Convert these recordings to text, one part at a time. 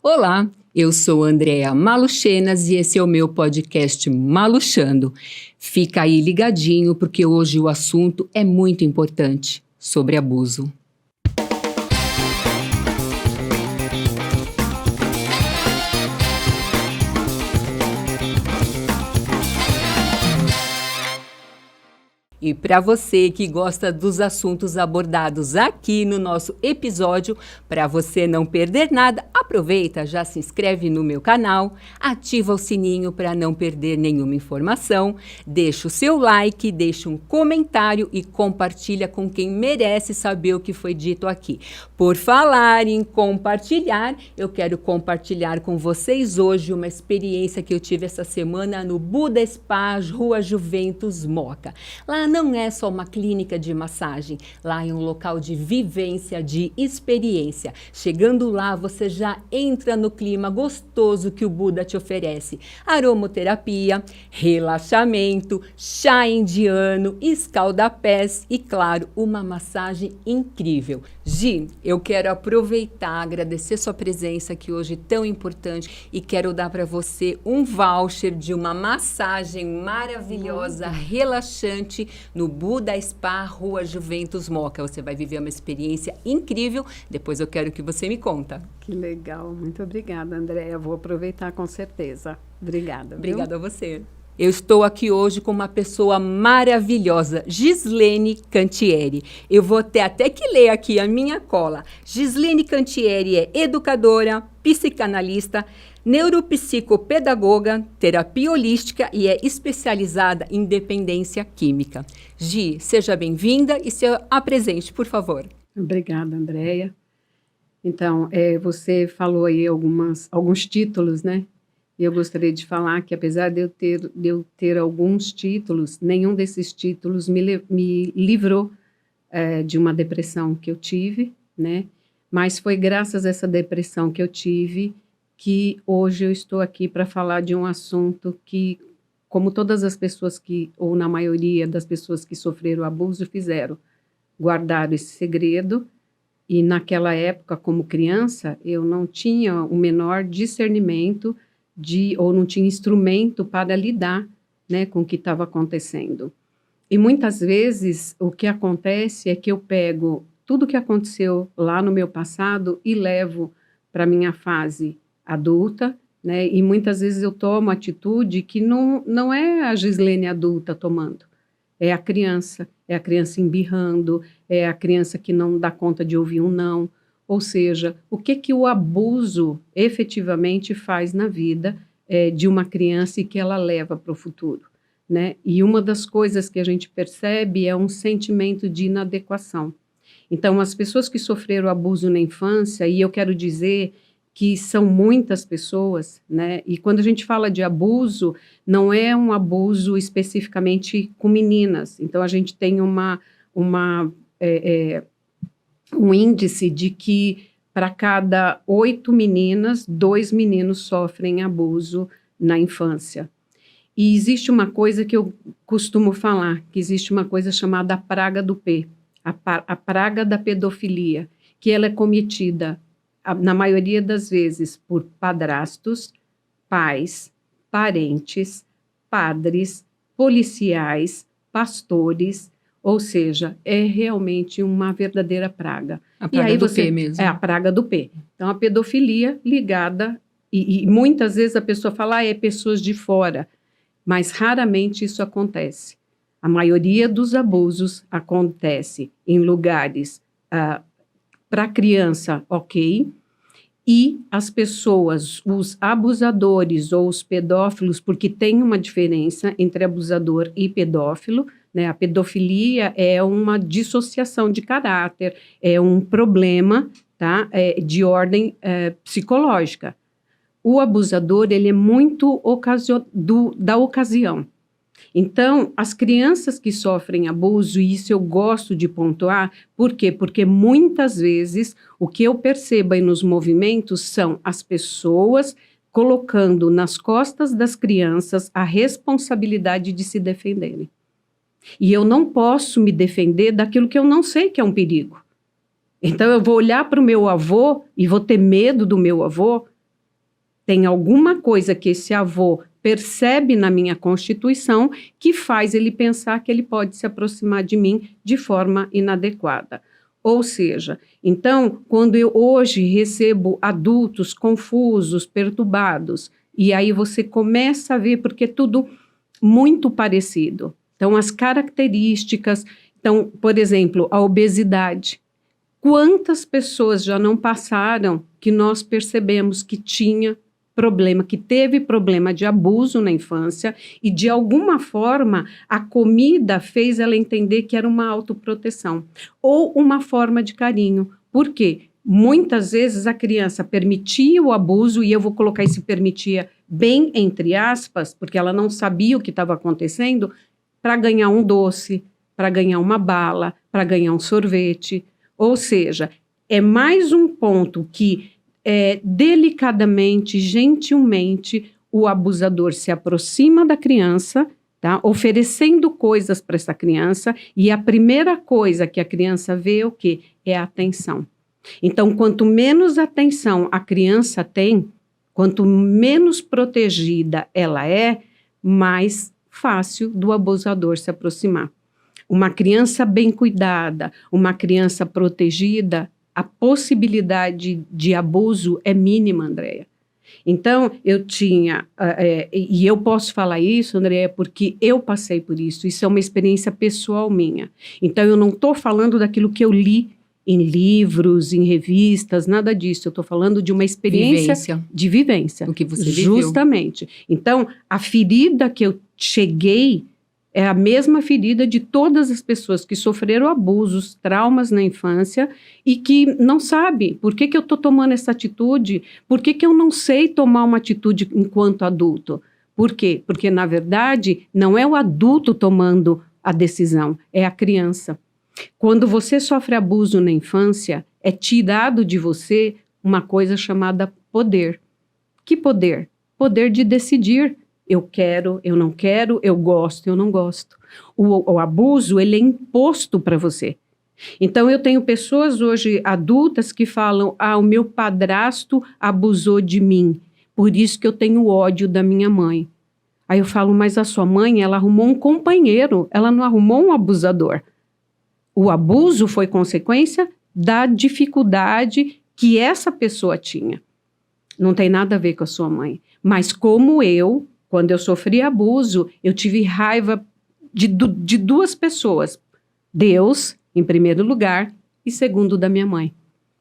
Olá, eu sou Andréa Maluchenas e esse é o meu podcast Maluchando. Fica aí ligadinho porque hoje o assunto é muito importante, sobre abuso. E para você que gosta dos assuntos abordados aqui no nosso episódio, para você não perder nada, aproveita, já se inscreve no meu canal, ativa o sininho para não perder nenhuma informação, deixa o seu like, deixa um comentário e compartilha com quem merece saber o que foi dito aqui. Por falar em compartilhar, eu quero compartilhar com vocês hoje uma experiência que eu tive essa semana no Buda Spa, Rua Juventus Moca. Lá não é só uma clínica de massagem, lá é um local de vivência, de experiência. Chegando lá, você já entra no clima gostoso que o Buda te oferece. Aromaterapia, relaxamento, chá indiano, escalda-pés e, claro, uma massagem incrível. Gi, eu quero aproveitar, agradecer sua presença aqui hoje tão importante e quero dar para você um voucher de uma massagem maravilhosa, relaxante, no Buda Spa, Rua Juventus Moca. Você vai viver uma experiência incrível. Depois eu quero que você me conta. Que legal. Muito obrigada, Andréa. Vou aproveitar com certeza. Obrigada. Obrigada a você. Eu estou aqui hoje com uma pessoa maravilhosa, Gislene Cantieri. Eu vou ter até que ler aqui a minha cola. Gislene Cantieri é educadora, psicanalista, neuropsicopedagoga, terapia holística e é especializada em dependência química. Gi, seja bem-vinda e se apresente, por favor. Obrigada, Andréa. Então, você falou aí alguns títulos, né? E eu gostaria de falar que, apesar de eu ter alguns títulos, nenhum desses títulos me livrou de uma depressão que eu tive, né? Mas foi graças a essa depressão que eu tive que hoje eu estou aqui para falar de um assunto que, como todas as pessoas ou na maioria das pessoas que sofreram abuso fizeram, guardaram esse segredo. E naquela época, como criança, eu não tinha o menor discernimento ou não tinha instrumento para lidar, né, com o que estava acontecendo. E muitas vezes o que acontece é que eu pego tudo o que aconteceu lá no meu passado e levo para a minha fase adulta, né, e muitas vezes eu tomo atitude que não é a Gislene adulta tomando, é a criança embirrando, é a criança que não dá conta de ouvir um não. Ou seja, o que o abuso efetivamente faz na vida de uma criança e que ela leva para o futuro, né? E uma das coisas que a gente percebe é um sentimento de inadequação. Então, as pessoas que sofreram abuso na infância, e eu quero dizer que são muitas pessoas, né? E quando a gente fala de abuso, não é um abuso especificamente com meninas. Então, a gente tem um índice de que para cada 8 meninas, 2 meninos sofrem abuso na infância. E existe uma coisa que eu costumo falar, que existe uma coisa chamada praga do P, a praga da pedofilia, que ela é cometida, na maioria das vezes, por padrastos, pais, parentes, padres, policiais, pastores. Ou seja, é realmente uma verdadeira praga. A praga do P mesmo. É a praga do P. Então, a pedofilia ligada, e muitas vezes a pessoa fala, é pessoas de fora, mas raramente isso acontece. A maioria dos abusos acontece em lugares para criança, ok, e as pessoas, os abusadores ou os pedófilos, porque tem uma diferença entre abusador e pedófilo, né? A pedofilia é uma dissociação de caráter, é um problema, tá? De ordem psicológica. O abusador, ele é muito da ocasião. Então, as crianças que sofrem abuso, e isso eu gosto de pontuar, por quê? Porque muitas vezes o que eu percebo aí nos movimentos são as pessoas colocando nas costas das crianças a responsabilidade de se defenderem. E eu não posso me defender daquilo que eu não sei que é um perigo. Então, eu vou olhar para o meu avô e vou ter medo do meu avô. Tem alguma coisa que esse avô percebe na minha constituição que faz ele pensar que ele pode se aproximar de mim de forma inadequada. Ou seja, então, quando eu hoje recebo adultos confusos, perturbados, e aí você começa a ver, porque é tudo muito parecido. Então, as características, então, por exemplo, a obesidade. Quantas pessoas já não passaram que nós percebemos que tinha problema, que teve problema de abuso na infância e de alguma forma a comida fez ela entender que era uma autoproteção ou uma forma de carinho. Por quê? Muitas vezes a criança permitia o abuso, e eu vou colocar esse permitia bem entre aspas, porque ela não sabia o que estava acontecendo, para ganhar um doce, para ganhar uma bala, para ganhar um sorvete. Ou seja, é mais um ponto que delicadamente, gentilmente, o abusador se aproxima da criança, tá? Oferecendo coisas para essa criança, e a primeira coisa que a criança vê é o quê? É a atenção. Então, quanto menos atenção a criança tem, quanto menos protegida ela é, mais fácil do abusador se aproximar. Uma criança bem cuidada, uma criança protegida, a possibilidade de abuso é mínima, Andréia. Então, eu tinha, e eu posso falar isso, Andréia, porque eu passei por isso. Isso é uma experiência pessoal minha. Então, eu não estou falando daquilo que eu li em livros, em revistas, nada disso. Eu estou falando de uma experiência de vivência. O que você viveu. Justamente. Então, a ferida que eu cheguei é a mesma ferida de todas as pessoas que sofreram abusos, traumas na infância e que não sabe por que eu estou tomando essa atitude, por que eu não sei tomar uma atitude enquanto adulto. Por quê? Porque, na verdade, não é o adulto tomando a decisão, é a criança. Quando você sofre abuso na infância, é tirado de você uma coisa chamada poder. Que poder? Poder de decidir. Eu quero, eu não quero, eu gosto, eu não gosto. O abuso, ele é imposto para você. Então, eu tenho pessoas hoje adultas que falam, o meu padrasto abusou de mim, por isso que eu tenho ódio da minha mãe. Aí eu falo, mas a sua mãe, ela arrumou um companheiro, ela não arrumou um abusador. O abuso foi consequência da dificuldade que essa pessoa tinha. Não tem nada a ver com a sua mãe. Mas como eu, quando eu sofri abuso, eu tive raiva de duas pessoas. Deus, em primeiro lugar, e segundo, da minha mãe.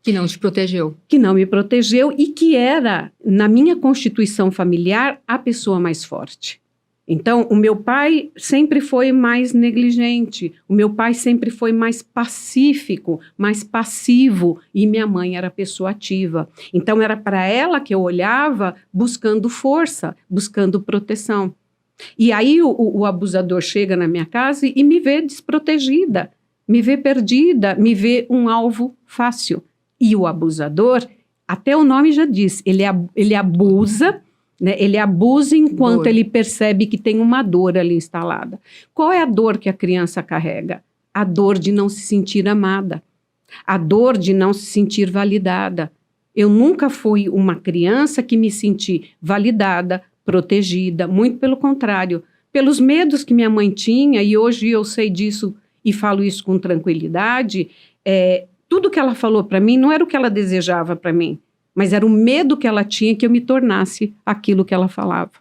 Que não te protegeu. Que não me protegeu e que era, na minha constituição familiar, a pessoa mais forte. Então, o meu pai sempre foi mais negligente, o meu pai sempre foi mais pacífico, mais passivo, e minha mãe era pessoa ativa. Então, era para ela que eu olhava buscando força, buscando proteção. E aí o abusador chega na minha casa e me vê desprotegida, me vê perdida, me vê um alvo fácil. E o abusador, até o nome já diz, ele abusa, né? Ele abusa enquanto ele percebe que tem uma dor ali instalada. Qual é a dor que a criança carrega? A dor de não se sentir amada, a dor de não se sentir validada. Eu nunca fui uma criança que me senti validada, protegida, muito pelo contrário, pelos medos que minha mãe tinha, e hoje eu sei disso e falo isso com tranquilidade. Tudo que ela falou para mim não era o que ela desejava para mim, mas era o medo que ela tinha que eu me tornasse aquilo que ela falava.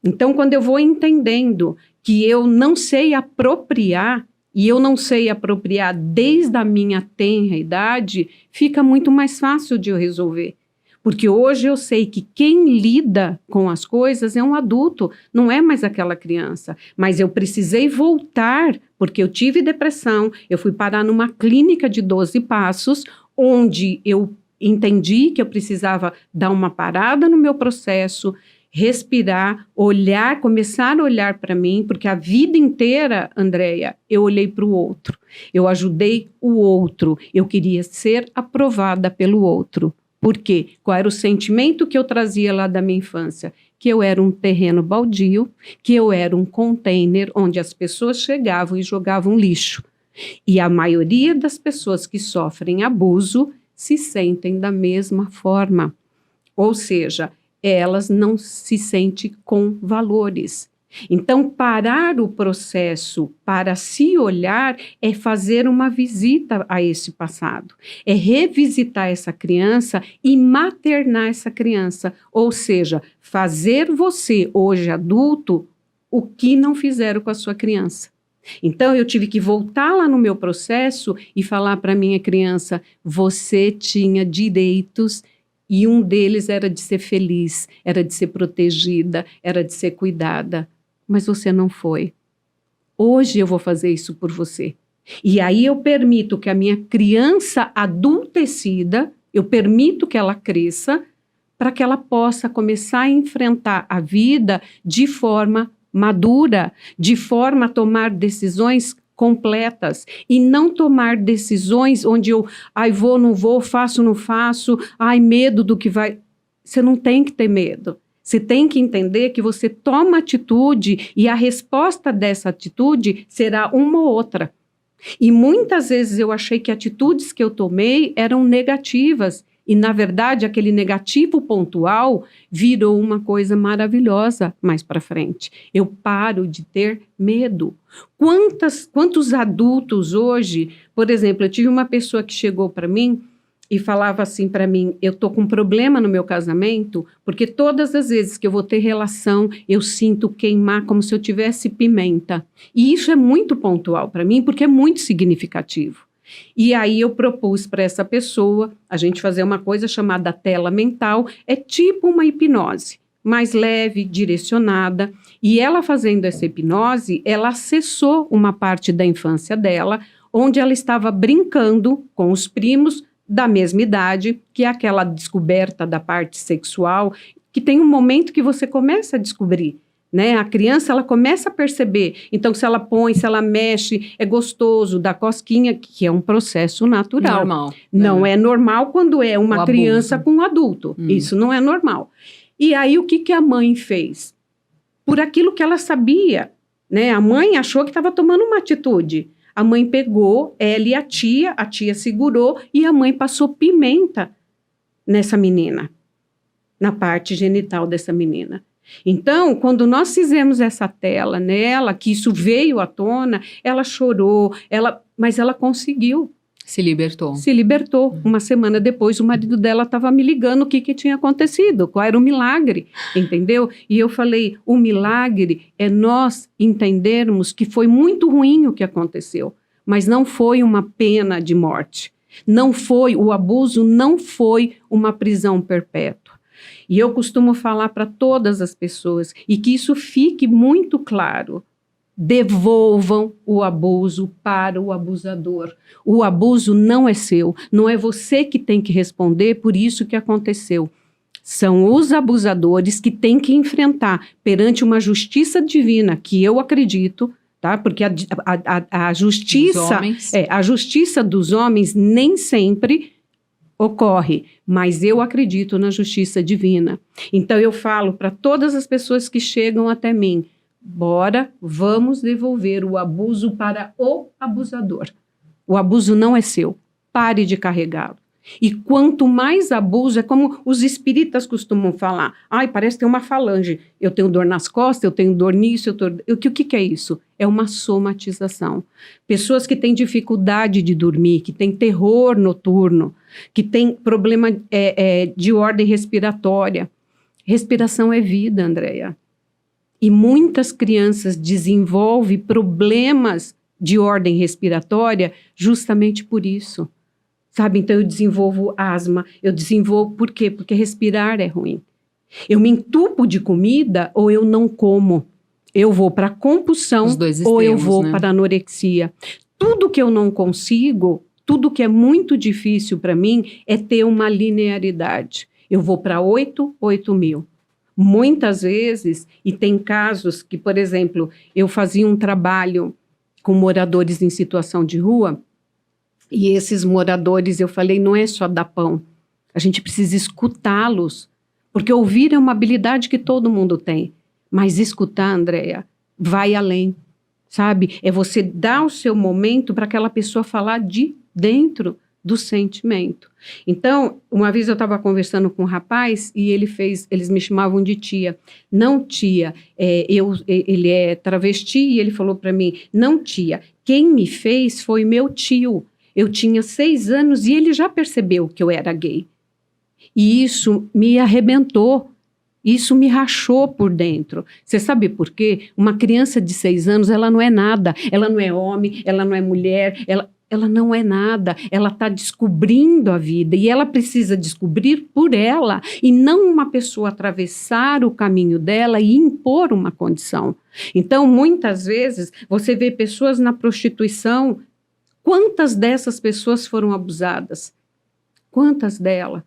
Então, quando eu vou entendendo que eu não sei apropriar, e eu não sei apropriar desde a minha tenra idade, fica muito mais fácil de eu resolver. Porque hoje eu sei que quem lida com as coisas é um adulto, não é mais aquela criança. Mas eu precisei voltar, porque eu tive depressão, eu fui parar numa clínica de 12 passos, onde eu entendi que eu precisava dar uma parada no meu processo, respirar, olhar, começar a olhar para mim, porque a vida inteira, Andréia, eu olhei para o outro, eu ajudei o outro, eu queria ser aprovada pelo outro. Por quê? Qual era o sentimento que eu trazia lá da minha infância? Que eu era um terreno baldio, que eu era um container onde as pessoas chegavam e jogavam lixo. E a maioria das pessoas que sofrem abuso se sentem da mesma forma. Ou seja, elas não se sentem com valores. Então, parar o processo para se olhar é fazer uma visita a esse passado, é revisitar essa criança e maternar essa criança, ou seja, fazer você, hoje adulto, o que não fizeram com a sua criança. Então, eu tive que voltar lá no meu processo e falar para a minha criança, você tinha direitos e um deles era de ser feliz, era de ser protegida, era de ser cuidada. Mas você não foi. Hoje eu vou fazer isso por você. E aí eu permito que a minha criança adultecida, eu permito que ela cresça, para que ela possa começar a enfrentar a vida de forma madura, de forma a tomar decisões completas e não tomar decisões onde eu, vou, não vou, faço, não faço, medo do que vai. Você não tem que ter medo. Você tem que entender que você toma atitude e a resposta dessa atitude será uma ou outra. E muitas vezes eu achei que atitudes que eu tomei eram negativas e, na verdade, aquele negativo pontual virou uma coisa maravilhosa mais para frente. Eu paro de ter medo. Quantos adultos hoje, por exemplo, eu tive uma pessoa que chegou para mim e falava assim para mim, eu tô com um problema no meu casamento, porque todas as vezes que eu vou ter relação, eu sinto queimar como se eu tivesse pimenta. E isso é muito pontual para mim, porque é muito significativo. E aí eu propus para essa pessoa a gente fazer uma coisa chamada tela mental, é tipo uma hipnose, mais leve, direcionada. E ela fazendo essa hipnose, ela acessou uma parte da infância dela, onde ela estava brincando com os primos, da mesma idade, que é aquela descoberta da parte sexual, que tem um momento que você começa a descobrir, né? A criança, ela começa a perceber. Então, se ela põe, se ela mexe, é gostoso, dá cosquinha, que é um processo natural. Normal. Não é normal quando é uma criança com um adulto. Isso não é normal. E aí, o que a mãe fez? Por aquilo que ela sabia, né? A mãe achou que estava tomando uma atitude. A mãe pegou, ela e a tia segurou e a mãe passou pimenta nessa menina, na parte genital dessa menina. Então, quando nós fizemos essa tela nela, que isso veio à tona, ela chorou, mas ela conseguiu. Se libertou. Se libertou. Uma semana depois, o marido dela estava me ligando o que tinha acontecido, qual era o milagre, entendeu? E eu falei, o milagre é nós entendermos que foi muito ruim o que aconteceu, mas não foi uma pena de morte. Não foi, o abuso não foi uma prisão perpétua. E eu costumo falar para todas as pessoas, e que isso fique muito claro, devolvam o abuso para o abusador. O abuso não é seu, não é você que tem que responder por isso que aconteceu. São os abusadores que têm que enfrentar perante uma justiça divina, que eu acredito, tá? Porque a justiça, a justiça dos homens nem sempre ocorre, mas eu acredito na justiça divina. Então eu falo para todas as pessoas que chegam até mim, bora, vamos devolver o abuso para o abusador. O abuso não é seu, pare de carregá-lo. E quanto mais abuso, é como os espíritas costumam falar, parece que tem uma falange, eu tenho dor nas costas, eu tenho dor nisso, o que é isso? É uma somatização. Pessoas que têm dificuldade de dormir, que têm terror noturno, que têm problema de ordem respiratória. Respiração é vida, Andréia. E muitas crianças desenvolvem problemas de ordem respiratória justamente por isso. Sabe? Então eu desenvolvo asma, por quê? Porque respirar é ruim. Eu me entupo de comida ou eu não como. Eu vou para compulsão ou eu vou para anorexia. Tudo que eu não consigo, tudo que é muito difícil para mim é ter uma linearidade. Eu vou para 8.000. Muitas vezes, e tem casos que, por exemplo, eu fazia um trabalho com moradores em situação de rua, e esses moradores, eu falei, não é só dar pão, a gente precisa escutá-los, porque ouvir é uma habilidade que todo mundo tem, mas escutar, Andréia, vai além, sabe? É você dar o seu momento para aquela pessoa falar de dentro do sentimento. Então, uma vez eu estava conversando com um rapaz e eles me chamavam de tia. Não, tia, ele é travesti e ele falou para mim, não, tia, quem me fez foi meu tio. Eu tinha 6 anos e ele já percebeu que eu era gay. E isso me arrebentou. Isso me rachou por dentro. Você sabe por quê? Uma criança de 6 anos, ela não é nada. Ela não é homem, ela não é mulher, ela não é nada. Ela está descobrindo a vida e ela precisa descobrir por ela e não uma pessoa atravessar o caminho dela e impor uma condição. Então, muitas vezes, você vê pessoas na prostituição. Quantas dessas pessoas foram abusadas? Quantas delas?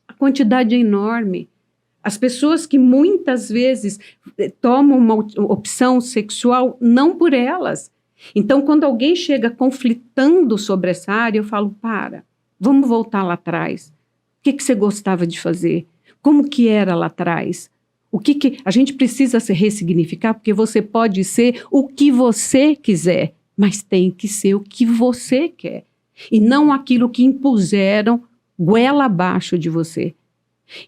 A quantidade é enorme. As pessoas que muitas vezes tomam uma opção sexual não por elas. Então, quando alguém chega conflitando sobre essa área, eu falo, vamos voltar lá atrás. O que você gostava de fazer? Como que era lá atrás? A gente precisa se ressignificar, porque você pode ser o que você quiser, mas tem que ser o que você quer. E não aquilo que impuseram goela abaixo de você.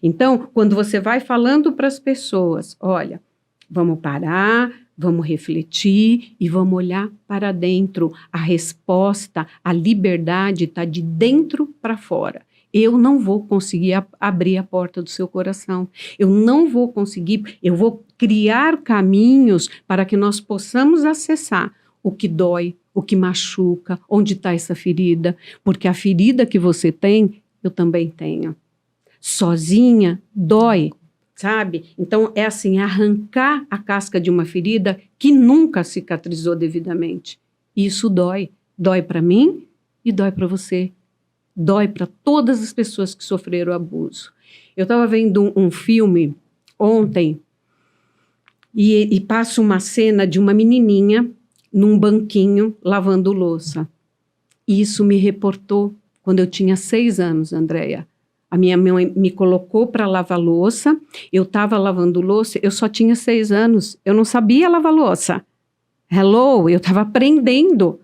Então, quando você vai falando para as pessoas, olha, vamos parar, vamos refletir e vamos olhar para dentro. A resposta, a liberdade está de dentro para fora. Eu não vou conseguir abrir a porta do seu coração. Eu não vou conseguir, eu vou criar caminhos para que nós possamos acessar o que dói, o que machuca, onde está essa ferida. Porque a ferida que você tem, eu também tenho. Sozinha, dói, sabe? Então, é assim, arrancar a casca de uma ferida que nunca cicatrizou devidamente. Isso dói. Dói para mim e dói para você. Dói para todas as pessoas que sofreram abuso. Eu estava vendo um filme ontem e passa uma cena de uma menininha num banquinho lavando louça. E isso me reportou quando eu tinha 6 anos, Andréia. A minha mãe me colocou para lavar louça, eu estava lavando louça, eu só tinha 6 anos, eu não sabia lavar louça. Eu estava aprendendo.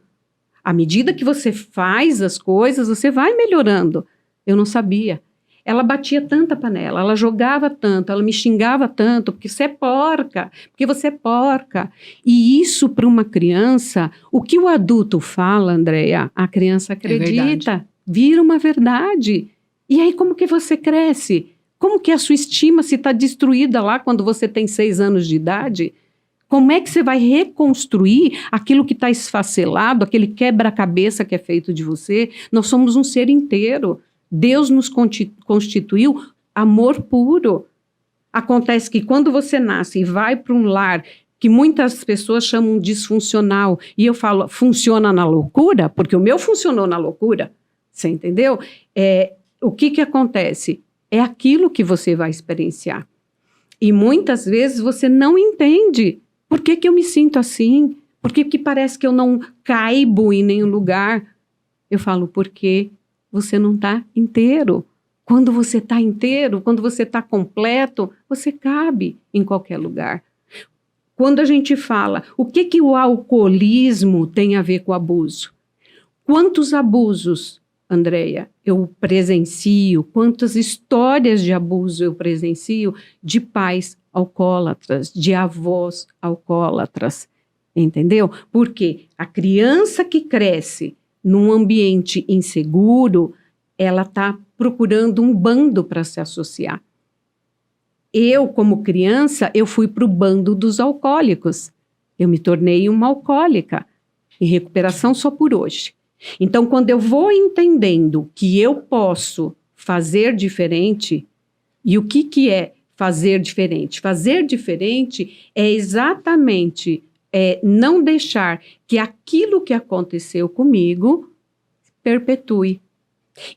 À medida que você faz as coisas, você vai melhorando. Eu não sabia. Ela batia tanta panela, ela jogava tanto, ela me xingava tanto, porque você é porca, porque você é porca. E isso para uma criança, o que o adulto fala, Andréia, a criança acredita, vira uma verdade. E aí como que você cresce? Como que a sua estima se está destruída lá quando você tem 6 anos de idade? Como é que você vai reconstruir aquilo que está esfacelado, aquele quebra-cabeça que é feito de você? Nós somos um ser inteiro. Deus nos constituiu amor puro. Acontece que quando você nasce e vai para um lar que muitas pessoas chamam disfuncional, e eu falo, funciona na loucura, porque o meu funcionou na loucura, você entendeu? O que acontece? É aquilo que você vai experienciar. E muitas vezes você não entende. Por que eu me sinto assim? Por que parece que eu não caibo em nenhum lugar? Eu falo, porque você não está inteiro. Quando você está inteiro, quando você está completo, você cabe em qualquer lugar. Quando a gente fala, o que o alcoolismo tem a ver com abuso? Quantos abusos, Andréia, eu presencio, quantas histórias de abuso eu presencio de pais alcoólatras, de avós alcoólatras, entendeu? Porque a criança que cresce num ambiente inseguro, ela está procurando um bando para se associar. Eu, como criança, eu fui para o bando dos alcoólicos. Eu me tornei uma alcoólica, em recuperação só por hoje. Então, quando eu vou entendendo que eu posso fazer diferente, e o que é fazer diferente? Fazer diferente é exatamente não deixar que aquilo que aconteceu comigo perpetue.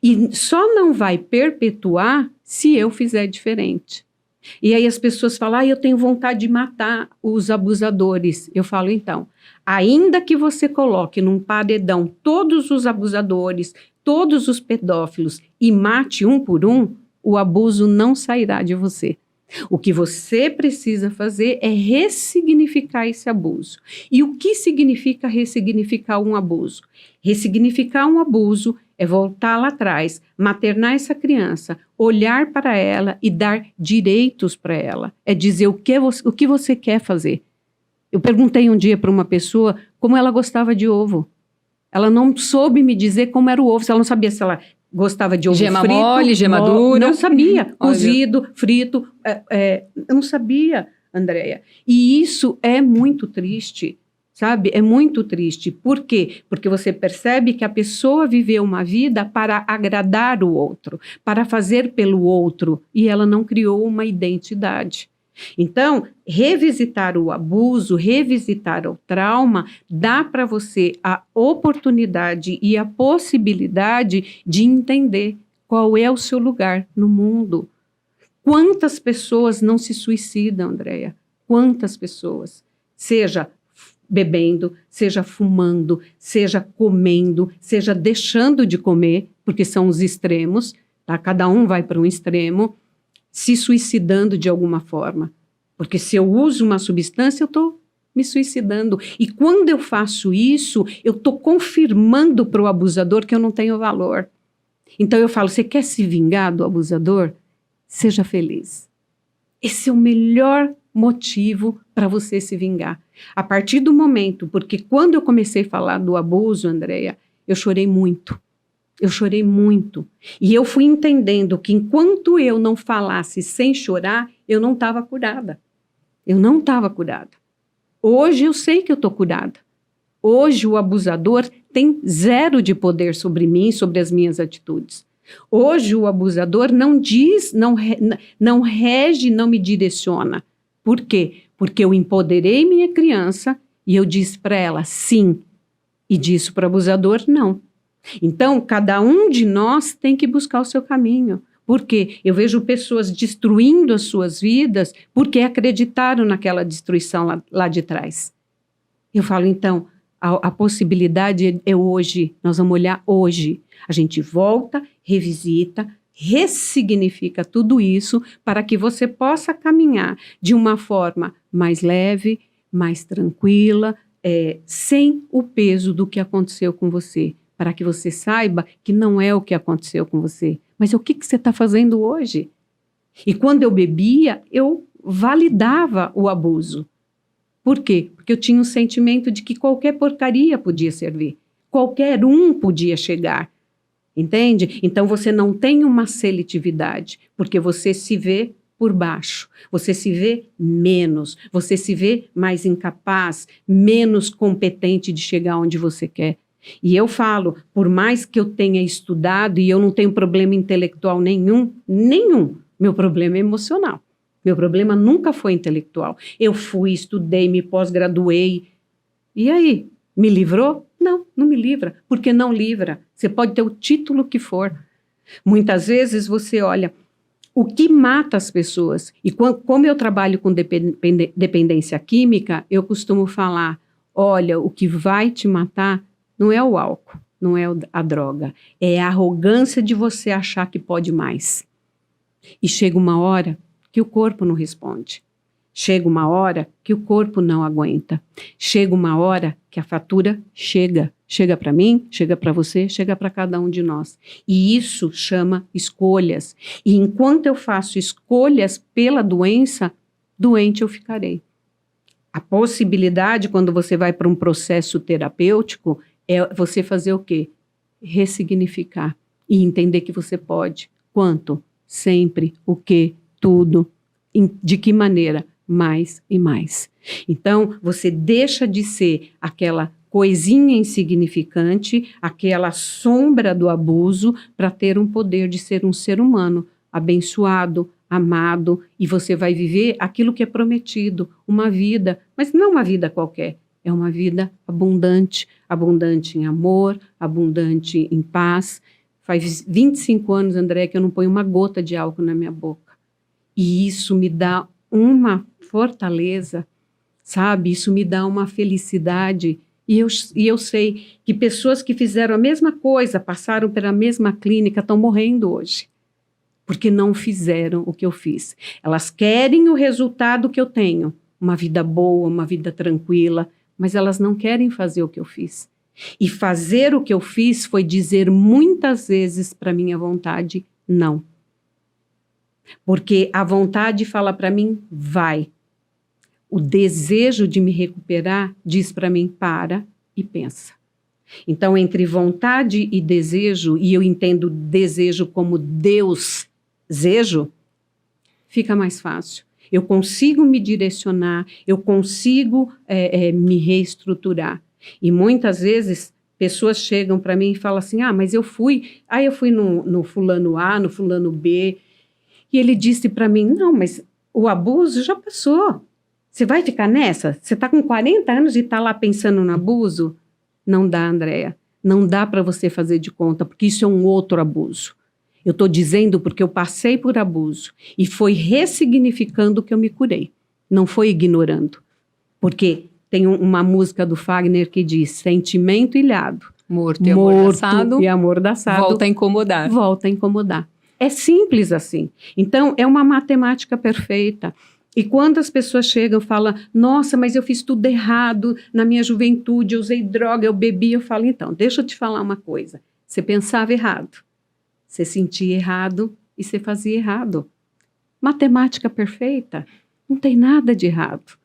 E só não vai perpetuar se eu fizer diferente. E aí as pessoas falam, eu tenho vontade de matar os abusadores. Eu falo, então, ainda que você coloque num paredão todos os abusadores, todos os pedófilos e mate um por um, o abuso não sairá de você. O que você precisa fazer é ressignificar esse abuso. E o que significa ressignificar um abuso? Ressignificar um abuso É voltar lá atrás, maternar essa criança, olhar para ela e dar direitos para ela. É dizer o que você quer fazer. Eu perguntei um dia para uma pessoa como ela gostava de ovo. Ela não soube me dizer como era o ovo. Ela não sabia se ela gostava de ovo gema frito. mole, gema dura. Não sabia. Olha. Cozido, frito. Eu não sabia, Andréia. E isso é muito triste, sabe? É muito triste. Por quê? Porque você percebe que a pessoa viveu uma vida para agradar o outro, para fazer pelo outro, e ela não criou uma identidade. Então, revisitar o abuso, revisitar o trauma, dá para você a oportunidade e a possibilidade de entender qual é o seu lugar no mundo. Quantas pessoas não se suicidam, Andréia? Quantas pessoas? Seja bebendo, seja fumando, seja comendo, seja deixando de comer, porque são os extremos, tá? Cada um vai para um extremo, se suicidando de alguma forma. Porque se eu uso uma substância, eu estou me suicidando. E quando eu faço isso, eu estou confirmando para o abusador que eu não tenho valor. Então eu falo, você quer se vingar do abusador? Seja feliz. Esse é o melhor motivo para você se vingar. A partir do momento, porque quando eu comecei a falar do abuso, Andréia, eu chorei muito. Eu chorei muito. E eu fui entendendo que enquanto eu não falasse sem chorar, eu não estava curada. Eu não estava curada. Hoje eu sei que eu estou curada. Hoje o abusador tem zero de poder sobre mim, sobre as minhas atitudes. Hoje o abusador não diz, não rege, não me direciona. Por quê? Porque eu empoderei minha criança e eu disse para ela sim. E disse para o abusador não. Então, cada um de nós tem que buscar o seu caminho. Porque eu vejo pessoas destruindo as suas vidas porque acreditaram naquela destruição lá de trás. Eu falo, então, a possibilidade é hoje, nós vamos olhar hoje. A gente volta, revisita, ressignifica tudo isso para que você possa caminhar de uma forma mais leve, mais tranquila, sem o peso do que aconteceu com você. Para que você saiba que não é o que aconteceu com você, mas é o que você está fazendo hoje. E quando eu bebia, eu validava o abuso. Por quê? Porque eu tinha um sentimento de que qualquer porcaria podia servir. Qualquer um podia chegar. Entende? Então você não tem uma seletividade, porque você se vê por baixo, você se vê menos, você se vê mais incapaz, menos competente de chegar onde você quer. E eu falo, por mais que eu tenha estudado e eu não tenho problema intelectual nenhum, meu problema é emocional. Meu problema nunca foi intelectual. Eu fui, estudei, me pós-graduei. E aí, me livrou? Não, não me livra. Porque não livra. Você pode ter o título que for. Muitas vezes você olha o que mata as pessoas. E como eu trabalho com dependência química, eu costumo falar, olha, o que vai te matar não é o álcool, não é a droga, é a arrogância de você achar que pode mais. E chega uma hora que o corpo não responde. Chega uma hora que o corpo não aguenta. Chega uma hora que a fatura chega. Chega para mim, chega para você, chega para cada um de nós. E isso chama escolhas. E enquanto eu faço escolhas pela doença, doente eu ficarei. A possibilidade, quando você vai para um processo terapêutico, é você fazer o quê? Ressignificar e entender que você pode. Quanto? Sempre. O quê? Tudo. De que maneira? Mais e mais. Então, você deixa de ser aquela coisinha insignificante, aquela sombra do abuso, para ter um poder de ser um ser humano abençoado, amado, e você vai viver aquilo que é prometido, uma vida, mas não uma vida qualquer. É uma vida abundante, abundante em amor, abundante em paz. Faz 25 anos, André, que eu não ponho uma gota de álcool na minha boca. E isso me dá uma fortaleza, sabe? Isso me dá uma felicidade. E eu sei que pessoas que fizeram a mesma coisa, passaram pela mesma clínica, estão morrendo hoje. Porque não fizeram o que eu fiz. Elas querem o resultado que eu tenho. Uma vida boa, uma vida tranquila, mas elas não querem fazer o que eu fiz. E fazer o que eu fiz foi dizer muitas vezes para minha vontade, não. Porque a vontade fala para mim, vai. O desejo de me recuperar diz para mim, para e pensa. Então, entre vontade e desejo, e eu entendo desejo como desejo, fica mais fácil. Eu consigo me direcionar, eu consigo me reestruturar. E muitas vezes, pessoas chegam para mim e falam assim, mas eu fui no fulano A, no fulano B, e ele disse para mim, não, mas o abuso já passou. Você vai ficar nessa? Você está com 40 anos e está lá pensando no abuso? Não dá, Andréa. Não dá para você fazer de conta, porque isso é um outro abuso. Eu estou dizendo porque eu passei por abuso e foi ressignificando que eu me curei. Não foi ignorando. Porque tem uma música do Fagner que diz, sentimento ilhado. Morto e amordaçado. Volta a incomodar. Volta a incomodar. É simples assim. Então, é uma matemática perfeita. E quando as pessoas chegam e falam, nossa, mas eu fiz tudo errado na minha juventude, eu usei droga, eu bebi, eu falo, então, deixa eu te falar uma coisa. Você pensava errado, você sentia errado e você fazia errado. Matemática perfeita, não tem nada de errado.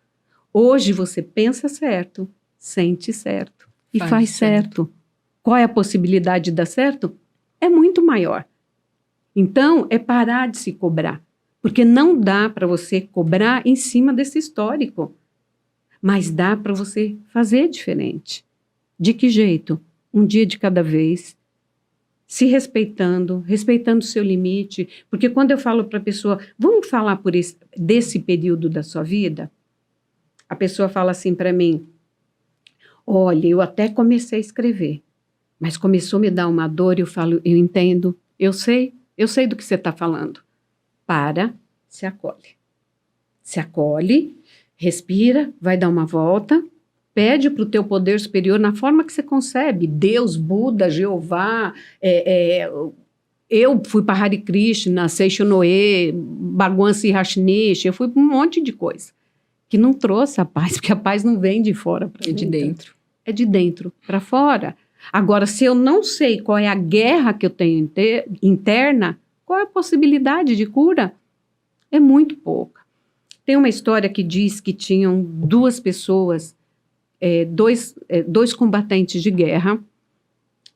Hoje você pensa certo, sente certo e faz certo. Qual é a possibilidade de dar certo? É muito maior. Então, é parar de se cobrar. Porque não dá para você cobrar em cima desse histórico. Mas dá para você fazer diferente. De que jeito? Um dia de cada vez. Se respeitando o seu limite. Porque quando eu falo para a pessoa, vamos falar desse período da sua vida? A pessoa fala assim para mim, olha, eu até comecei a escrever. Mas começou a me dar uma dor e eu falo, eu entendo, eu sei do que você está falando. Para, se acolhe. Se acolhe, respira, vai dar uma volta, pede para o teu poder superior na forma que você concebe. Deus, Buda, Jeová, eu fui para Hare Krishna, Seishonoe, Bhagwan Srihashinish, eu fui para um monte de coisa que não trouxe a paz, porque a paz não vem de fora para dentro. É de dentro. É de dentro para fora. Agora, se eu não sei qual é a guerra que eu tenho interna, qual é a possibilidade de cura? É muito pouca. Tem uma história que diz que tinham duas pessoas, dois combatentes de guerra,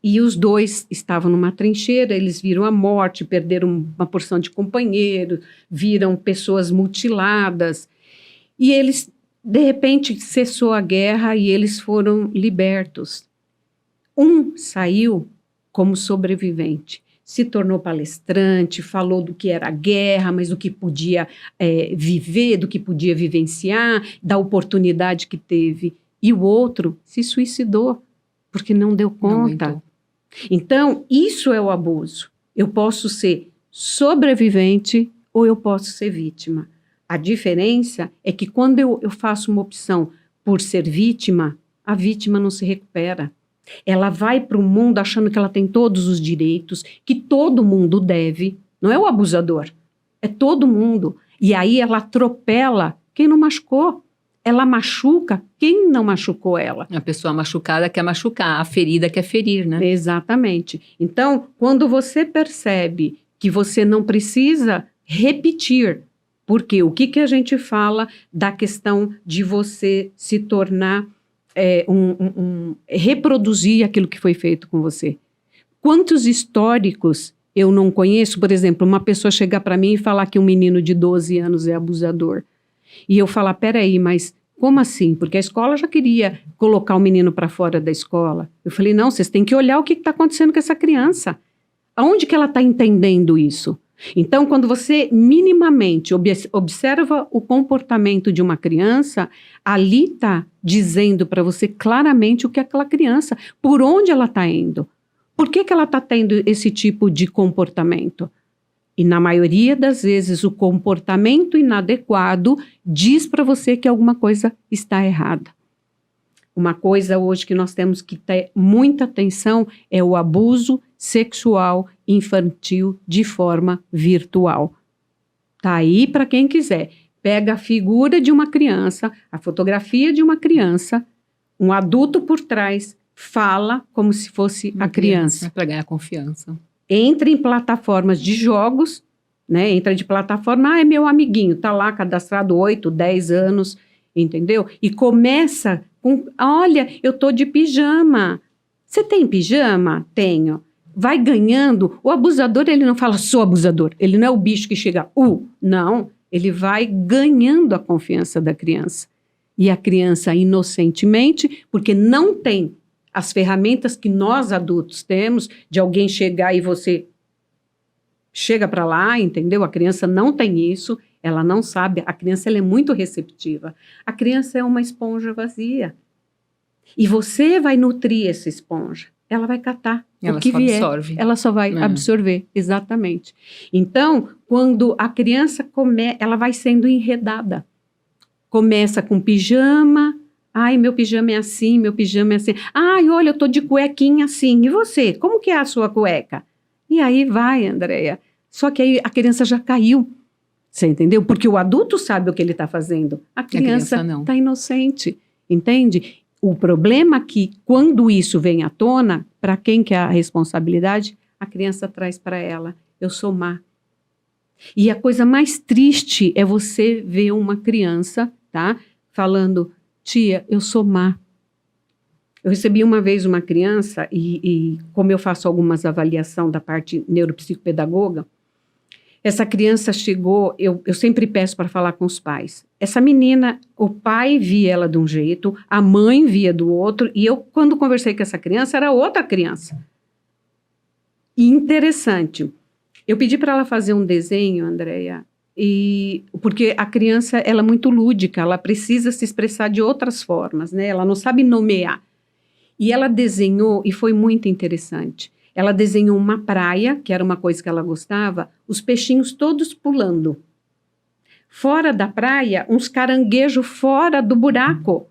e os dois estavam numa trincheira, eles viram a morte, perderam uma porção de companheiros, viram pessoas mutiladas, e eles, de repente, cessou a guerra e eles foram libertos. Um saiu como sobrevivente. Se tornou palestrante, falou do que era a guerra, mas do que podia viver, do que podia vivenciar, da oportunidade que teve. E o outro se suicidou, porque não deu conta. Então, isso é o abuso. Eu posso ser sobrevivente ou eu posso ser vítima. A diferença é que quando eu faço uma opção por ser vítima, a vítima não se recupera. Ela vai para o mundo achando que ela tem todos os direitos, que todo mundo deve. Não é o abusador, é todo mundo. E aí ela atropela quem não machucou. Ela machuca quem não machucou ela. A pessoa machucada quer machucar, a ferida quer ferir, né? Exatamente. Então, quando você percebe que você não precisa repetir, porque o que a gente fala da questão de você se tornar... reproduzir aquilo que foi feito com você. Quantos históricos eu não conheço? Por exemplo, uma pessoa chegar para mim e falar que um menino de 12 anos é abusador. E eu falar, peraí, mas como assim? Porque a escola já queria colocar o menino para fora da escola. Eu falei, não, vocês têm que olhar o que está acontecendo com essa criança. Aonde que ela está entendendo isso? Então, quando você minimamente observa o comportamento de uma criança, ali está dizendo para você claramente o que é aquela criança, por onde ela está indo, por que ela está tendo esse tipo de comportamento. E na maioria das vezes o comportamento inadequado diz para você que alguma coisa está errada. Uma coisa hoje que nós temos que ter muita atenção é o abuso sexual infantil de forma virtual. Tá aí para quem quiser. Pega a figura de uma criança, a fotografia de uma criança, um adulto por trás fala como se fosse a criança. Para ganhar confiança. Entra em plataformas de jogos, né? Entra de plataforma, é meu amiguinho, tá lá cadastrado 8, 10 anos, entendeu? E começa com, olha, eu tô de pijama. Você tem pijama? Tenho. Vai ganhando. O abusador, ele não fala, sou abusador. Ele não é o bicho que chega, não. Ele vai ganhando a confiança da criança. E a criança, inocentemente, porque não tem as ferramentas que nós adultos temos, de alguém chegar e você chega para lá, entendeu? A criança não tem isso, ela não sabe, a criança ela é muito receptiva. A criança é uma esponja vazia. E você vai nutrir essa esponja. Ela vai catar ela o que só vier. Absorve. Ela só vai absorver, exatamente. Então, quando a criança ela vai sendo enredada. Começa com pijama. Ai, meu pijama é assim, meu pijama é assim. Ai, olha, eu tô de cuequinha assim. E você? Como que é a sua cueca? E aí vai, Andréia. Só que aí a criança já caiu. Você entendeu? Porque o adulto sabe o que ele está fazendo. A criança está inocente. Entende? O problema é que, quando isso vem à tona, para quem que é a responsabilidade, a criança traz para ela, eu sou má. E a coisa mais triste é você ver uma criança, tá, falando, tia, eu sou má. Eu recebi uma vez uma criança, e como eu faço algumas avaliações da parte neuropsicopedagoga, essa criança chegou, eu sempre peço para falar com os pais. Essa menina, o pai via ela de um jeito, a mãe via do outro, e eu, quando conversei com essa criança, era outra criança. E interessante, eu pedi para ela fazer um desenho, Andréia, porque a criança ela é muito lúdica, ela precisa se expressar de outras formas, né? Ela não sabe nomear. E ela desenhou, e foi muito interessante. Ela desenhou uma praia, que era uma coisa que ela gostava, os peixinhos todos pulando. Fora da praia, uns caranguejos fora do buraco.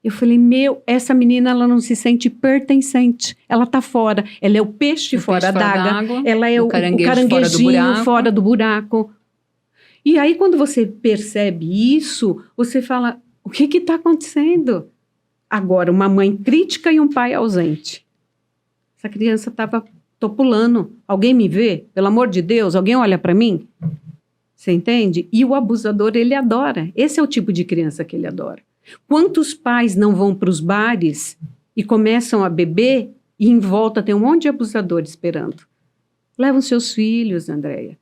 Eu falei, essa menina ela não se sente pertencente. Ela está fora. Ela é o peixe fora d'água. Ela é o caranguejinho fora do buraco. E aí, quando você percebe isso, você fala, o que está acontecendo? Agora, uma mãe crítica e um pai ausente. Essa criança estava, tô pulando. Alguém me vê? Pelo amor de Deus, alguém olha para mim? Você entende? E o abusador, ele adora. Esse é o tipo de criança que ele adora. Quantos pais não vão para os bares e começam a beber e em volta tem um monte de abusador esperando? Levam seus filhos, Andréia.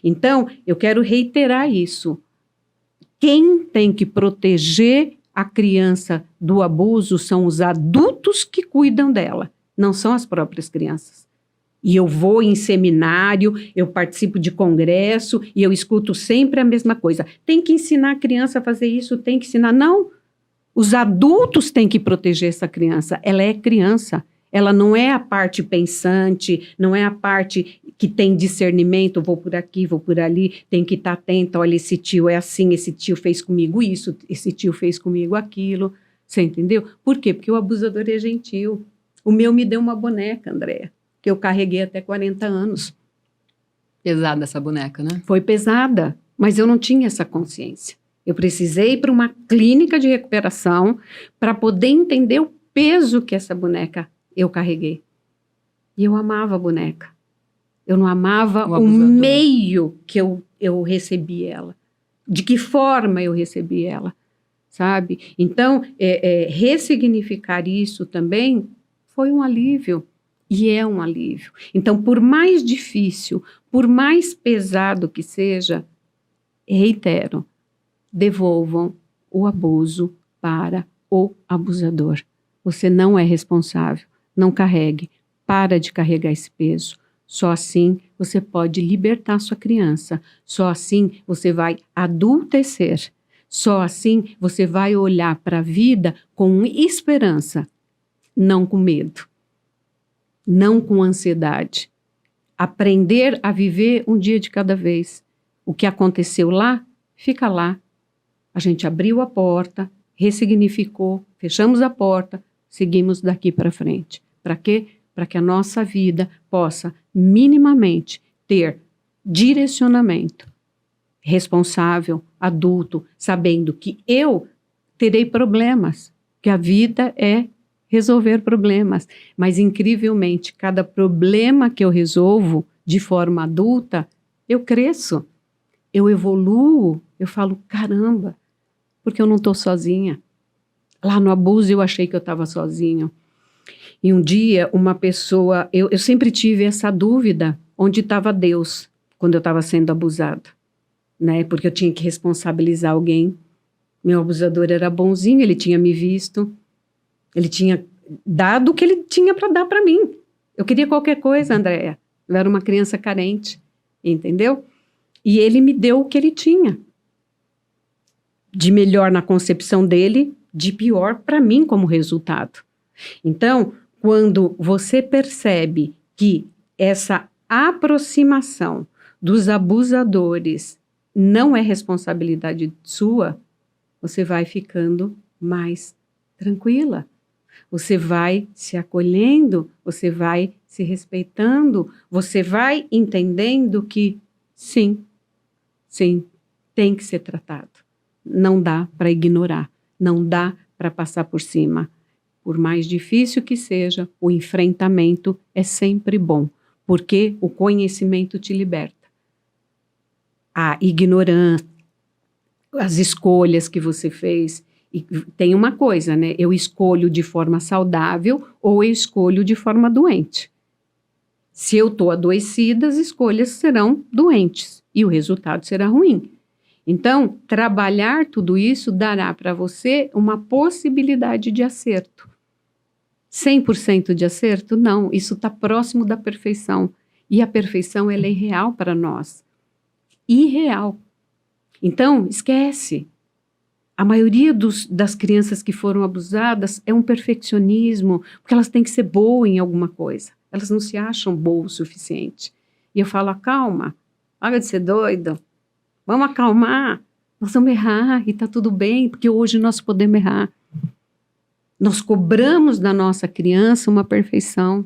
Então, eu quero reiterar isso. Quem tem que proteger a criança do abuso são os adultos que cuidam dela. Não são as próprias crianças. E eu vou em seminário, eu participo de congresso e eu escuto sempre a mesma coisa. Tem que ensinar a criança a fazer isso, tem que ensinar. Não, os adultos têm que proteger essa criança. Ela é criança, ela não é a parte pensante, não é a parte que tem discernimento, vou por aqui, vou por ali, tem que estar atenta, olha, esse tio é assim, esse tio fez comigo isso, esse tio fez comigo aquilo. Você entendeu? Por quê? Porque o abusador é gentil. O meu me deu uma boneca, Andréia, que eu carreguei até 40 anos. Pesada essa boneca, né? Foi pesada, mas eu não tinha essa consciência. Eu precisei ir para uma clínica de recuperação para poder entender o peso que essa boneca eu carreguei. E eu amava a boneca. Eu não amava o meio que eu recebi ela. De que forma eu recebi ela, sabe? Então, ressignificar isso também foi um alívio, e é um alívio. Então, por mais difícil, por mais pesado que seja, reitero, devolvam o abuso para o abusador. Você não é responsável, não carregue, para de carregar esse peso. Só assim você pode libertar sua criança, só assim você vai adultecer, só assim você vai olhar para a vida com esperança. Não com medo, não com ansiedade. Aprender a viver um dia de cada vez. O que aconteceu lá, fica lá. A gente abriu a porta, ressignificou, fechamos a porta, seguimos daqui para frente. Para quê? Para que a nossa vida possa minimamente ter direcionamento responsável, adulto, sabendo que eu terei problemas, que a vida é resolver problemas. Mas, incrivelmente, cada problema que eu resolvo de forma adulta, eu cresço, eu evoluo, eu falo, caramba, porque eu não estou sozinha. Lá no abuso eu achei que eu estava sozinho. E um dia uma pessoa, eu sempre tive essa dúvida, onde estava Deus quando eu estava sendo abusada, né? Porque eu tinha que responsabilizar alguém. Meu abusador era bonzinho, ele tinha me visto, ele tinha dado o que ele tinha para dar para mim. Eu queria qualquer coisa, Andréia. Eu era uma criança carente, entendeu? E ele me deu o que ele tinha. De melhor na concepção dele, de pior para mim como resultado. Então, quando você percebe que essa aproximação dos abusadores não é responsabilidade sua, você vai ficando mais tranquila. Você vai se acolhendo, você vai se respeitando, você vai entendendo que sim, tem que ser tratado. Não dá para ignorar, não dá para passar por cima. Por mais difícil que seja, o enfrentamento é sempre bom, porque o conhecimento te liberta. A ignorância, as escolhas que você fez, e tem uma coisa, né? Eu escolho de forma saudável ou eu escolho de forma doente. Se eu estou adoecida, as escolhas serão doentes e o resultado será ruim. Então, trabalhar tudo isso dará para você uma possibilidade de acerto. 100% de acerto? Não, isso está próximo da perfeição. E a perfeição, ela é irreal para nós. Irreal. Então, esquece. A maioria das crianças que foram abusadas é um perfeccionismo, porque elas têm que ser boas em alguma coisa. Elas não se acham boas o suficiente. E eu falo, calma, para de ser doido. Vamos acalmar, nós vamos errar e está tudo bem, porque hoje nós podemos errar. Nós cobramos da nossa criança uma perfeição.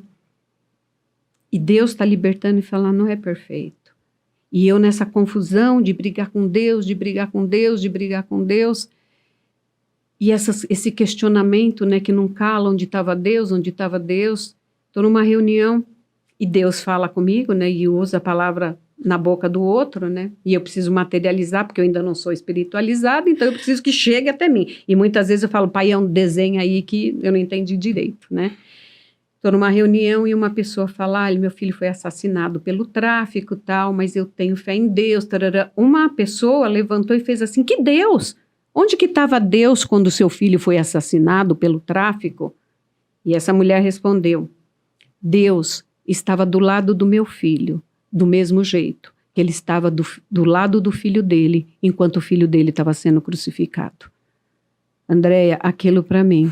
E Deus está libertando e falando, não é perfeito. E eu nessa confusão de brigar com Deus, de brigar com Deus, de brigar com Deus, e esse questionamento, né, que não cala, onde estava Deus, estou numa reunião e Deus fala comigo, né, e usa a palavra na boca do outro, né? E eu preciso materializar, porque eu ainda não sou espiritualizada, então eu preciso que chegue até mim. E muitas vezes eu falo, pai, é um desenho aí que eu não entendi direito, né? Estou numa reunião e uma pessoa fala, meu filho foi assassinado pelo tráfico, tal, mas eu tenho fé em Deus, tarará. Uma pessoa levantou e fez assim, que Deus? Onde que estava Deus quando seu filho foi assassinado pelo tráfico? E essa mulher respondeu, Deus estava do lado do meu filho, do mesmo jeito que ele estava do lado do filho dele, enquanto o filho dele estava sendo crucificado. Andréia, aquilo para mim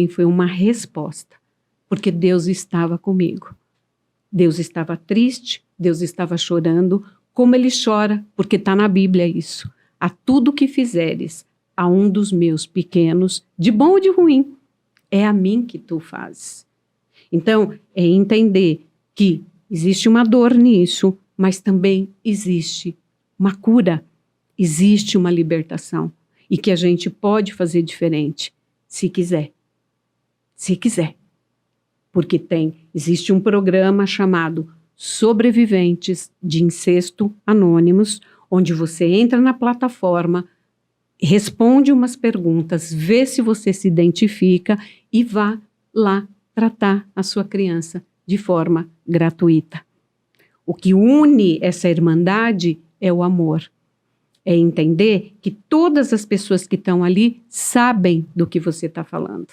foi uma resposta, porque Deus estava comigo. Deus estava triste, Deus estava chorando, como ele chora, porque está na Bíblia isso. A tudo que fizeres a um dos meus pequenos, de bom ou de ruim, é a mim que tu fazes. Então, é entender que existe uma dor nisso, mas também existe uma cura, existe uma libertação e que a gente pode fazer diferente, se quiser. Se quiser. Porque existe um programa chamado Sobreviventes de Incesto Anônimos, onde você entra na plataforma, responde umas perguntas, vê se você se identifica e vá lá tratar a sua criança de forma gratuita. O que une essa irmandade é o amor. É entender que todas as pessoas que estão ali sabem do que você está falando.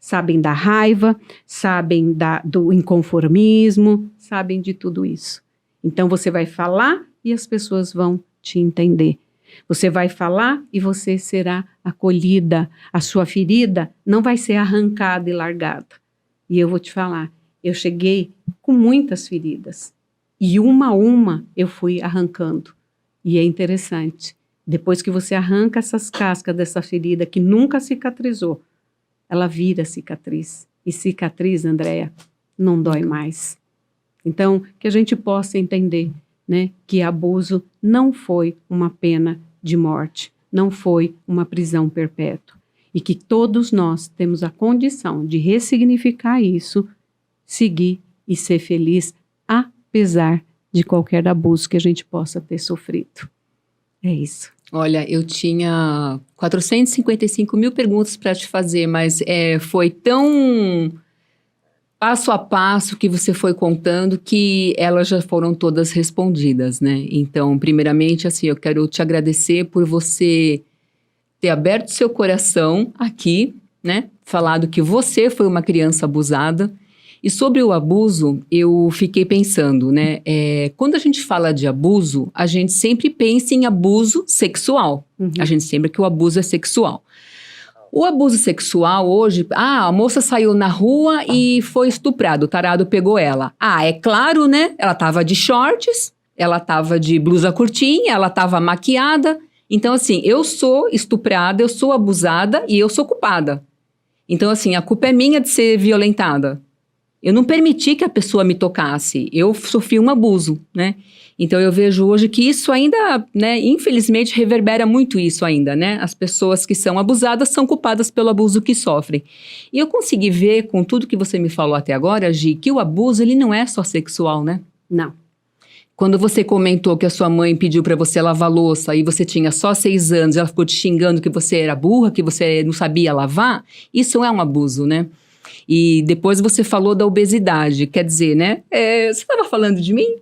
Sabem da raiva, sabem do inconformismo, sabem de tudo isso. Então você vai falar e as pessoas vão te entender. Você vai falar e você será acolhida. A sua ferida não vai ser arrancada e largada. E eu vou te falar, eu cheguei com muitas feridas. E uma a uma eu fui arrancando. E é interessante, depois que você arranca essas cascas dessa ferida que nunca cicatrizou, ela vira cicatriz. E cicatriz, Andréia, não dói mais. Então, que a gente possa entender, né, que abuso não foi uma pena de morte, não foi uma prisão perpétua. e que todos nós temos a condição de ressignificar isso, seguir e ser feliz, apesar de qualquer abuso que a gente possa ter sofrido. É isso. Olha, eu tinha 455 mil perguntas para te fazer, mas foi tão passo a passo que você foi contando que elas já foram todas respondidas, né? Então, primeiramente, assim, eu quero te agradecer por você ter aberto seu coração aqui, né? Falado que você foi uma criança abusada. E sobre o abuso, eu fiquei pensando, né? Quando a gente fala de abuso, a gente sempre pensa em abuso sexual. A gente lembra que o abuso é sexual. O abuso sexual hoje, a moça saiu na rua e foi estuprada, o tarado pegou ela. É claro, né? Ela tava de shorts, ela tava de blusa curtinha, ela tava maquiada. Então, assim, eu sou estuprada, eu sou abusada e eu sou culpada. Então, assim, a culpa é minha de ser violentada. Eu não permiti que a pessoa me tocasse, eu sofri um abuso, né? Então eu vejo hoje que isso ainda, né, infelizmente reverbera muito isso ainda, né? As pessoas que são abusadas são culpadas pelo abuso que sofrem. E eu consegui ver com tudo que você me falou até agora, Gi, que o abuso ele não é só sexual, né? Não. Quando você comentou que a sua mãe pediu para você lavar louça e você tinha só 6 anos, ela ficou te xingando que você era burra, que você não sabia lavar, isso é um abuso, né? E depois você falou da obesidade, quer dizer, né? Você estava falando de mim?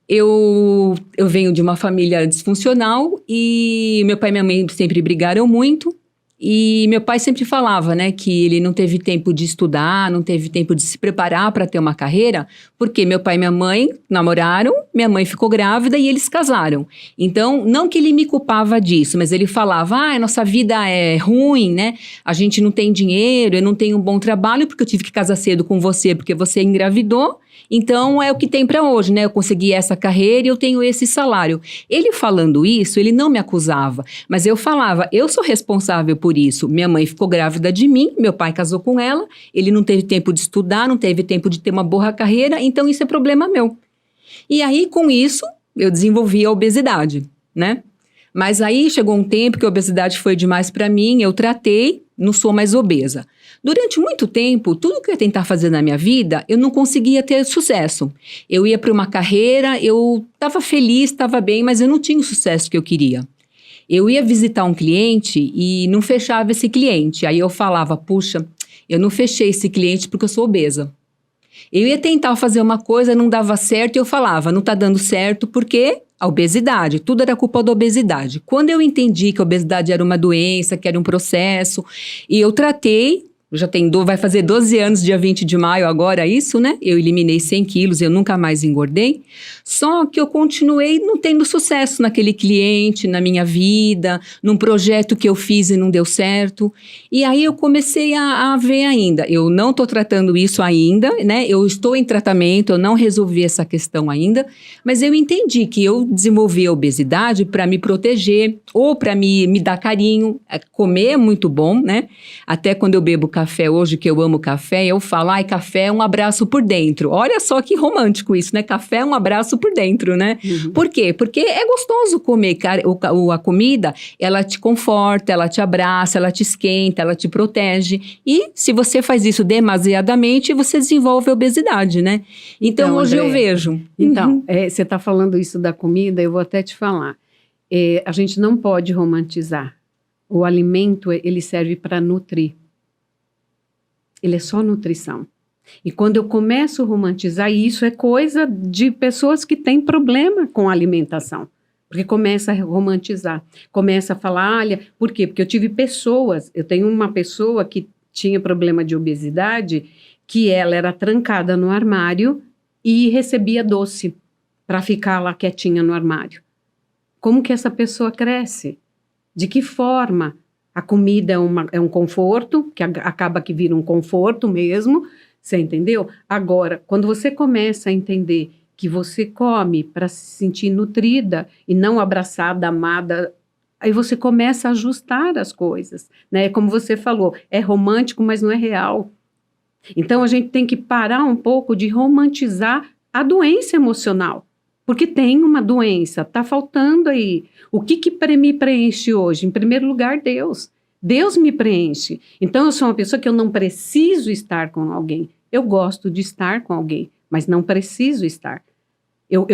Eu venho de uma família disfuncional e meu pai e minha mãe sempre brigaram muito. E meu pai sempre falava, né, que ele não teve tempo de estudar, não teve tempo de se preparar para ter uma carreira, porque meu pai e minha mãe namoraram, minha mãe ficou grávida e eles casaram. Então, não que ele me culpava disso, mas ele falava, a nossa vida é ruim, né, a gente não tem dinheiro, eu não tenho um bom trabalho porque eu tive que casar cedo com você, porque você engravidou. Então, é o que tem para hoje, né? Eu consegui essa carreira e eu tenho esse salário. Ele falando isso, ele não me acusava, mas eu falava, eu sou responsável por isso. Minha mãe ficou grávida de mim, meu pai casou com ela, ele não teve tempo de estudar, não teve tempo de ter uma boa carreira, então isso é problema meu. E aí, com isso, eu desenvolvi a obesidade, né? Mas aí chegou um tempo que a obesidade foi demais para mim, eu tratei, não sou mais obesa. Durante muito tempo, tudo que eu ia tentar fazer na minha vida, eu não conseguia ter sucesso. Eu ia para uma carreira, eu estava feliz, estava bem, mas eu não tinha o sucesso que eu queria. Eu ia visitar um cliente e não fechava esse cliente. Aí eu falava, puxa, eu não fechei esse cliente porque eu sou obesa. Eu ia tentar fazer uma coisa, não dava certo, e eu falava, não está dando certo porque a obesidade, tudo era culpa da obesidade. Quando eu entendi que a obesidade era uma doença, que era um processo, e eu tratei, vai fazer 12 anos, dia 20 de maio agora, isso, né? Eu eliminei 100 quilos, eu nunca mais engordei. Só que eu continuei não tendo sucesso naquele cliente, na minha vida, num projeto que eu fiz e não deu certo. E aí eu comecei a ver ainda. Eu não estou tratando isso ainda, né? Eu estou em tratamento, eu não resolvi essa questão ainda, mas eu entendi que eu desenvolvi a obesidade para me proteger ou para me dar carinho. Comer é muito bom, né? Até quando eu bebo café hoje, que eu amo café, eu falo, café é um abraço por dentro. Olha só que romântico isso, né? Café é um abraço por dentro, né? Por quê? Porque é gostoso comer, a comida, ela te conforta, ela te abraça, ela te esquenta, ela te protege. E se você faz isso demasiadamente, você desenvolve a obesidade, né? Então hoje Andréia, eu vejo. Então, você está falando isso da comida, eu vou até te falar. A gente não pode romantizar. O alimento, ele serve para nutrir. Ele é só nutrição. E quando eu começo a romantizar, e isso é coisa de pessoas que têm problema com a alimentação. Porque começa a romantizar. Começa a falar, olha, por quê? Porque eu tive pessoas, eu tenho uma pessoa que tinha problema de obesidade, que ela era trancada no armário e recebia doce para ficar lá quietinha no armário. Como que essa pessoa cresce? De que forma? A comida é um conforto, que acaba que vira um conforto mesmo, você entendeu? Agora, quando você começa a entender que você come para se sentir nutrida e não abraçada, amada, aí você começa a ajustar as coisas, né? Como você falou, é romântico, mas não é real. Então, a gente tem que parar um pouco de romantizar a doença emocional. Porque tem uma doença, está faltando aí. O que me preenche hoje? Em primeiro lugar, Deus. Deus me preenche. Então, eu sou uma pessoa que eu não preciso estar com alguém. Eu gosto de estar com alguém, mas não preciso estar. Eu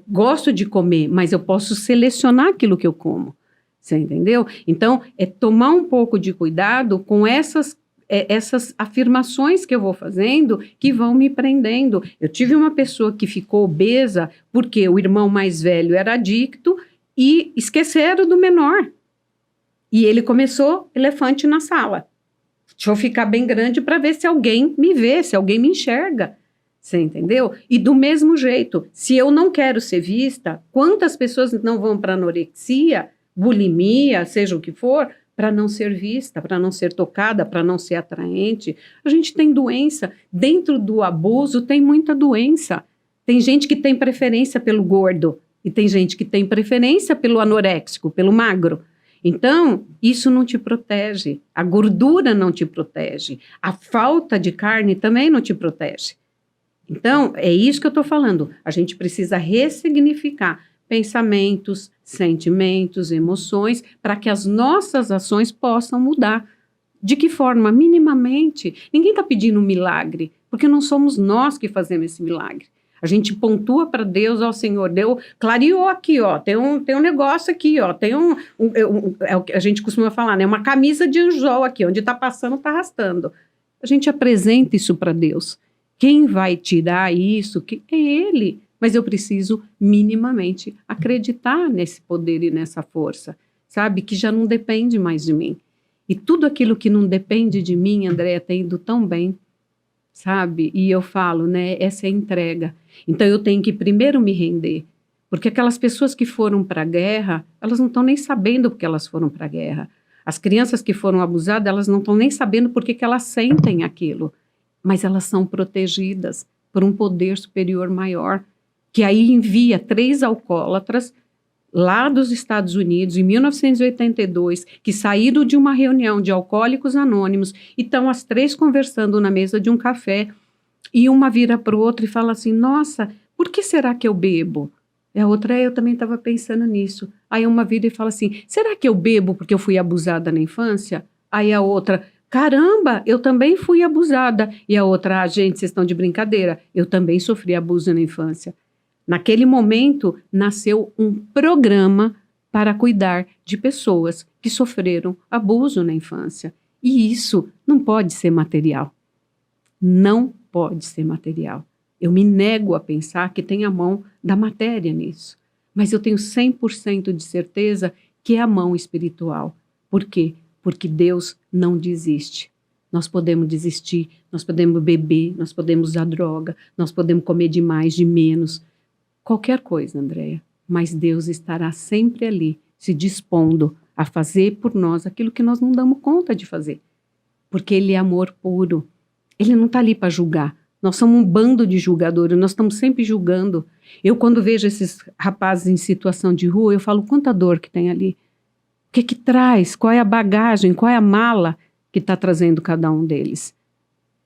gosto de comer, mas eu posso selecionar aquilo que eu como. Você entendeu? Então, é tomar um pouco de cuidado com essas afirmações que eu vou fazendo que vão me prendendo. Eu tive uma pessoa que ficou obesa porque o irmão mais velho era adicto e esqueceram do menor. E ele começou elefante na sala. Deixa eu ficar bem grande para ver se alguém me vê, se alguém me enxerga. Você entendeu? E do mesmo jeito, se eu não quero ser vista, quantas pessoas não vão para anorexia, bulimia, seja o que for, para não ser vista, para não ser tocada, para não ser atraente? A gente tem doença. Dentro do abuso tem muita doença. Tem gente que tem preferência pelo gordo e tem gente que tem preferência pelo anoréxico, pelo magro. Então, isso não te protege. A gordura não te protege. A falta de carne também não te protege. Então, é isso que eu estou falando. A gente precisa ressignificar pensamentos, sentimentos, emoções, para que as nossas ações possam mudar. De que forma? Minimamente. Ninguém está pedindo um milagre, porque não somos nós que fazemos esse milagre. A gente pontua para Deus, ó Senhor, Deus clareou aqui, ó, tem um negócio aqui, ó, é o que a gente costuma falar, né, uma camisa de anzol aqui, onde está passando, está arrastando. A gente apresenta isso para Deus. Quem vai tirar isso? É Ele. Mas eu preciso minimamente acreditar nesse poder e nessa força, sabe? Que já não depende mais de mim. E tudo aquilo que não depende de mim, Andréia, tem ido tão bem, sabe? E eu falo, né? Essa é a entrega. Então eu tenho que primeiro me render. Porque aquelas pessoas que foram para a guerra, elas não estão nem sabendo porque elas foram para a guerra. As crianças que foram abusadas, elas não estão nem sabendo por que elas sentem aquilo. Mas elas são protegidas por um poder superior maior, que aí envia 3 alcoólatras lá dos Estados Unidos, em 1982, que saíram de uma reunião de alcoólicos anônimos e estão as 3 conversando na mesa de um café, e uma vira para o outro e fala assim, nossa, por que será que eu bebo? E a outra, eu também estava pensando nisso. Aí uma vira e fala assim, será que eu bebo porque eu fui abusada na infância? Aí a outra, caramba, eu também fui abusada. E a outra, gente, vocês estão de brincadeira, eu também sofri abuso na infância. Naquele momento, nasceu um programa para cuidar de pessoas que sofreram abuso na infância. E isso não pode ser material. Não pode ser material. Eu me nego a pensar que tem a mão da matéria nisso. Mas eu tenho 100% de certeza que é a mão espiritual. Por quê? Porque Deus não desiste. Nós podemos desistir, nós podemos beber, nós podemos usar droga, nós podemos comer de mais, de menos. Qualquer coisa, Andréia, mas Deus estará sempre ali, se dispondo a fazer por nós aquilo que nós não damos conta de fazer. Porque Ele é amor puro. Ele não está ali para julgar. Nós somos um bando de julgadores, nós estamos sempre julgando. Eu, quando vejo esses rapazes em situação de rua, eu falo, quanta dor que tem ali. O que traz? Qual é a bagagem? Qual é a mala que está trazendo cada um deles?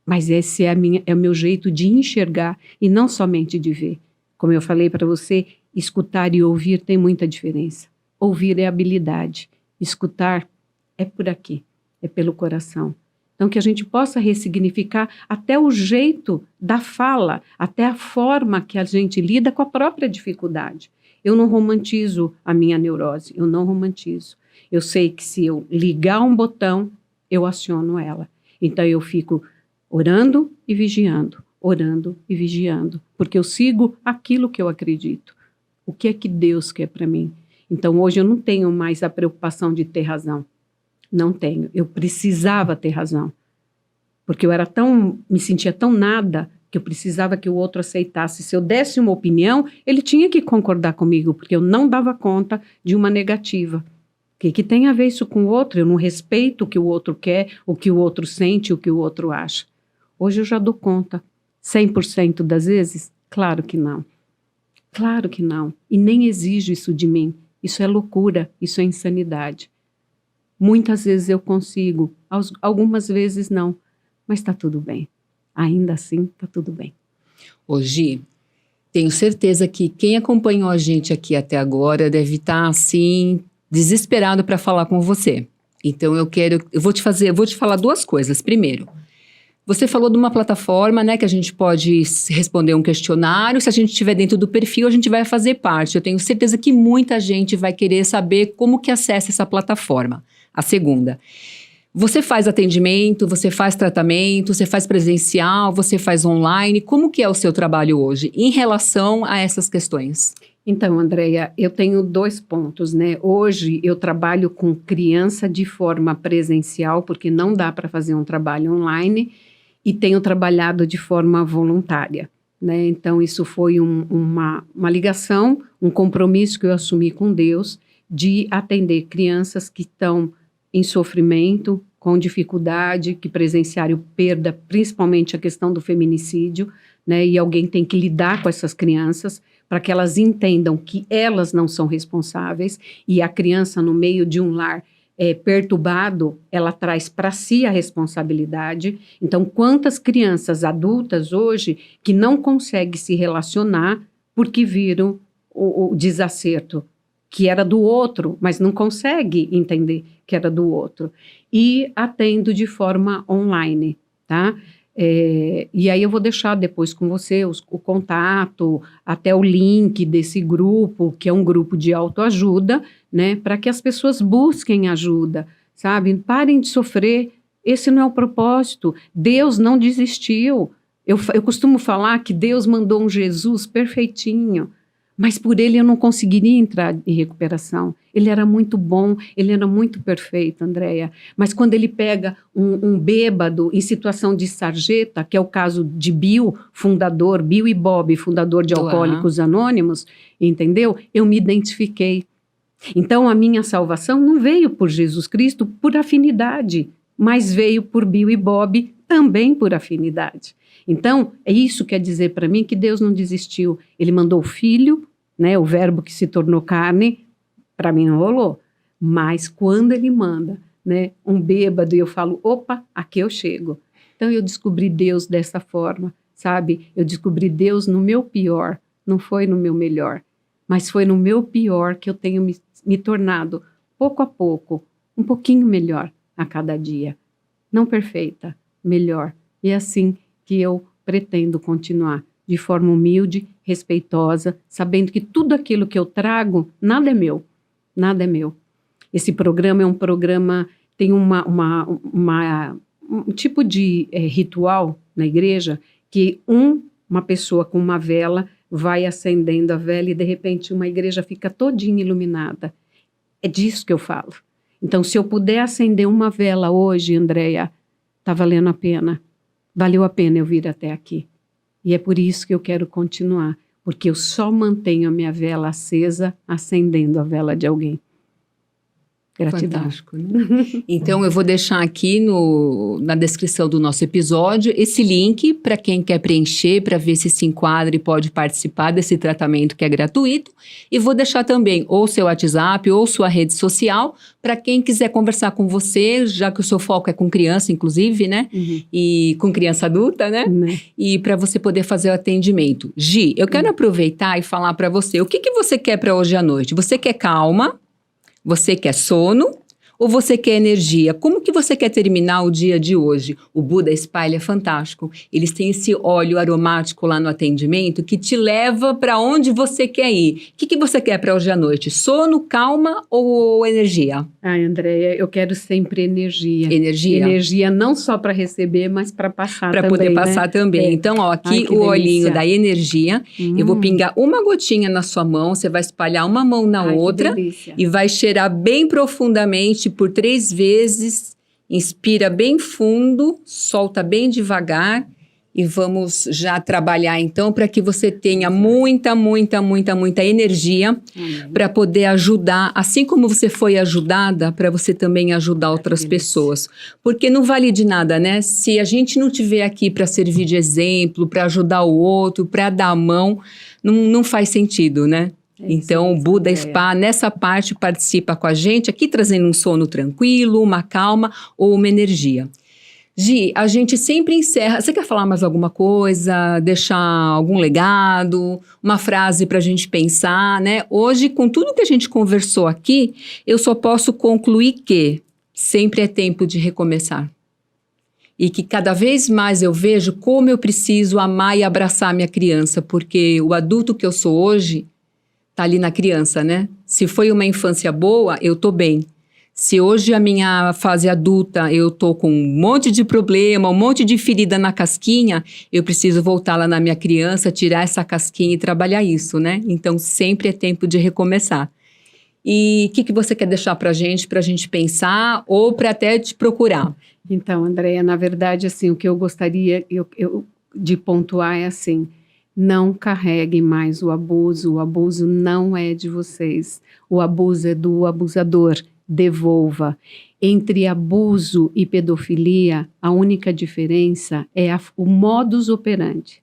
Mas esse é o meu jeito de enxergar e não somente de ver. Como eu falei para você, escutar e ouvir tem muita diferença. Ouvir é habilidade, escutar é por aqui, é pelo coração. Então, que a gente possa ressignificar até o jeito da fala, até a forma que a gente lida com a própria dificuldade. Eu não romantizo a minha neurose, eu não romantizo. Eu sei que se eu ligar um botão, eu aciono ela. Então, eu fico orando e vigiando. Orando e vigiando, porque eu sigo aquilo que eu acredito. O que é que Deus quer para mim? Então, hoje eu não tenho mais a preocupação de ter razão. Não tenho. Eu precisava ter razão. Porque eu me sentia tão nada, que eu precisava que o outro aceitasse. Se eu desse uma opinião, ele tinha que concordar comigo, porque eu não dava conta de uma negativa. O que tem a ver isso com o outro? Eu não respeito o que o outro quer, o que o outro sente, o que o outro acha. Hoje eu já dou conta. 100% das vezes? Claro que não. Claro que não. E nem exijo isso de mim. Isso é loucura, isso é insanidade. Muitas vezes eu consigo, algumas vezes não. Mas está tudo bem. Ainda assim, está tudo bem. Gi, tenho certeza que quem acompanhou a gente aqui até agora deve estar, assim, desesperado para falar com você. Então eu vou te falar duas coisas. Primeiro, você falou de uma plataforma, né, que a gente pode responder um questionário. Se a gente estiver dentro do perfil, a gente vai fazer parte. Eu tenho certeza que muita gente vai querer saber como que acessa essa plataforma. A segunda, você faz atendimento, você faz tratamento, você faz presencial, você faz online. Como que é o seu trabalho hoje em relação a essas questões? Então, Andréia, eu tenho 2 pontos, né? Hoje eu trabalho com criança de forma presencial, porque não dá para fazer um trabalho online, e tenho trabalhado de forma voluntária, né? Então, isso foi uma ligação, um compromisso que eu assumi com Deus de atender crianças que estão em sofrimento, com dificuldade, que presenciaram perda, principalmente a questão do feminicídio, né? E alguém tem que lidar com essas crianças para que elas entendam que elas não são responsáveis, e a criança no meio de um lar perturbado, ela traz para si a responsabilidade. Então, quantas crianças adultas hoje que não conseguem se relacionar porque viram o desacerto, que era do outro, mas não consegue entender que era do outro. E atendo de forma online, tá? E aí eu vou deixar depois com você o contato, até o link desse grupo, que é um grupo de autoajuda, né, para que as pessoas busquem ajuda, sabe? Parem de sofrer, esse não é o propósito. Deus não desistiu. Eu costumo falar que Deus mandou um Jesus perfeitinho, mas por ele eu não conseguiria entrar em recuperação. Ele era muito bom, ele era muito perfeito, Andréia. Mas quando ele pega um bêbado em situação de sarjeta, que é o caso de Bill e Bob, fundador de Alcoólicos Anônimos, entendeu? Eu me identifiquei. Então, a minha salvação não veio por Jesus Cristo por afinidade, mas veio por Bill e Bob também por afinidade. Então, isso quer dizer para mim que Deus não desistiu. Ele mandou o Filho, né, o verbo que se tornou carne, para mim não rolou. Mas quando ele manda, né, um bêbado, eu falo, opa, aqui eu chego. Então eu descobri Deus dessa forma, sabe? Eu descobri Deus no meu pior, não foi no meu melhor. Mas foi no meu pior que eu tenho me tornado, pouco a pouco, um pouquinho melhor a cada dia. Não perfeita, melhor. E é assim que eu pretendo continuar, de forma humilde, respeitosa, sabendo que tudo aquilo que eu trago, nada é meu, nada é meu. Esse programa é um programa, tem um tipo de ritual na igreja, que uma pessoa com uma vela vai acendendo a vela e de repente uma igreja fica todinha iluminada. É disso que eu falo. Então, se eu puder acender uma vela hoje, Andréia, está valendo a pena. Valeu a pena eu vir até aqui. E é por isso que eu quero continuar, porque eu só mantenho a minha vela acesa, acendendo a vela de alguém. Gratidão. Fantástico, né? Então, eu vou deixar aqui na descrição do nosso episódio esse link para quem quer preencher, para ver se enquadra e pode participar desse tratamento que é gratuito. E vou deixar também ou seu WhatsApp ou sua rede social para quem quiser conversar com você, já que o seu foco é com criança, inclusive, né? Uhum. E com criança adulta, né? Uhum. E para você poder fazer o atendimento. Gi, eu quero aproveitar e falar para você, o que você quer para hoje à noite? Você quer calma? Você quer sono ou você quer energia? Como que você quer terminar o dia de hoje? O Buda Spa é fantástico. Eles têm esse óleo aromático lá no atendimento que te leva para onde você quer ir. O que você quer para hoje à noite? Sono, calma ou energia? Ai, Andréia, eu quero sempre energia. Energia? Energia não só para receber, mas para passar também, para poder passar, né? Também. É. Então, ó, aqui o olhinho da energia. Eu vou pingar uma gotinha na sua mão, você vai espalhar uma mão na outra e vai cheirar bem profundamente por 3 vezes. Inspira bem fundo, solta bem devagar. E vamos já trabalhar, então, para que você tenha muita energia para poder ajudar, assim como você foi ajudada, para você também ajudar outras pessoas. Porque não vale de nada, né? Se a gente não estiver aqui para servir de exemplo, para ajudar o outro, para dar a mão, não faz sentido, né? Então, o Buda Spa, nessa parte, participa com a gente, aqui trazendo um sono tranquilo, uma calma ou uma energia. Gi, a gente sempre encerra. Você quer falar mais alguma coisa? Deixar algum legado? Uma frase para a gente pensar, né? Hoje, com tudo que a gente conversou aqui, eu só posso concluir que sempre é tempo de recomeçar. E que cada vez mais eu vejo como eu preciso amar e abraçar minha criança, porque o adulto que eu sou hoje está ali na criança, né? Se foi uma infância boa, eu tô bem. Se hoje a minha fase adulta eu tô com um monte de problema, um monte de ferida na casquinha, eu preciso voltar lá na minha criança, tirar essa casquinha e trabalhar isso, né? Então sempre é tempo de recomeçar. E o que você quer deixar para a gente pensar ou para até te procurar? Então, Andréia, na verdade, assim, o que eu gostaria de pontuar é assim, não carreguem mais o abuso não é de vocês, o abuso é do abusador, devolva. Entre abuso e pedofilia, a única diferença é o modus operandi.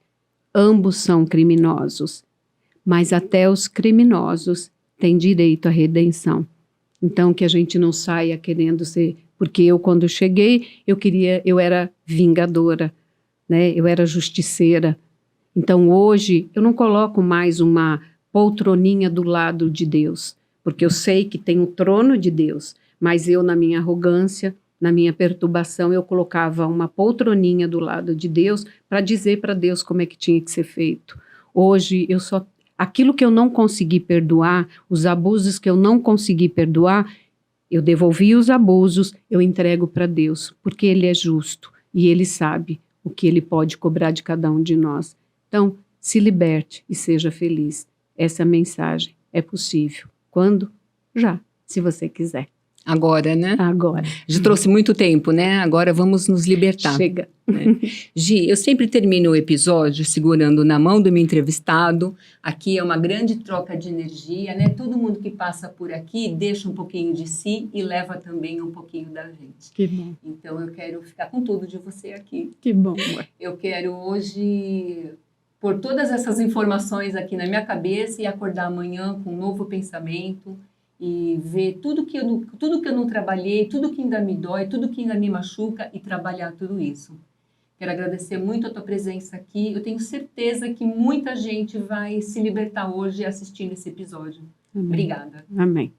Ambos são criminosos, mas até os criminosos têm direito à redenção. Então, que a gente não saia querendo ser... Porque eu, quando cheguei, eu era vingadora, né? Eu era justiceira. Então, hoje, eu não coloco mais uma poltroninha do lado de Deus, porque eu sei que tem o trono de Deus, mas eu, na minha arrogância, na minha perturbação, eu colocava uma poltroninha do lado de Deus para dizer para Deus como é que tinha que ser feito. Hoje, aquilo que eu não consegui perdoar, os abusos que eu não consegui perdoar, eu devolvi os abusos, eu entrego para Deus, porque Ele é justo e Ele sabe o que Ele pode cobrar de cada um de nós. Então, se liberte e seja feliz. Essa mensagem é possível. Quando? Já, se você quiser. Agora, né? Agora. Já trouxe muito tempo, né? Agora vamos nos libertar. Chega. Né? Gi, eu sempre termino o episódio segurando na mão do meu entrevistado. Aqui é uma grande troca de energia, né? Todo mundo que passa por aqui deixa um pouquinho de si e leva também um pouquinho da gente. Que bom. Então eu quero ficar com tudo de você aqui. Que bom. Eu quero hoje pôr todas essas informações aqui na minha cabeça e acordar amanhã com um novo pensamento. E ver tudo que eu não trabalhei, tudo que ainda me dói, tudo que ainda me machuca e trabalhar tudo isso. Quero agradecer muito a tua presença aqui. Eu tenho certeza que muita gente vai se libertar hoje assistindo esse episódio. Amém. Obrigada. Amém.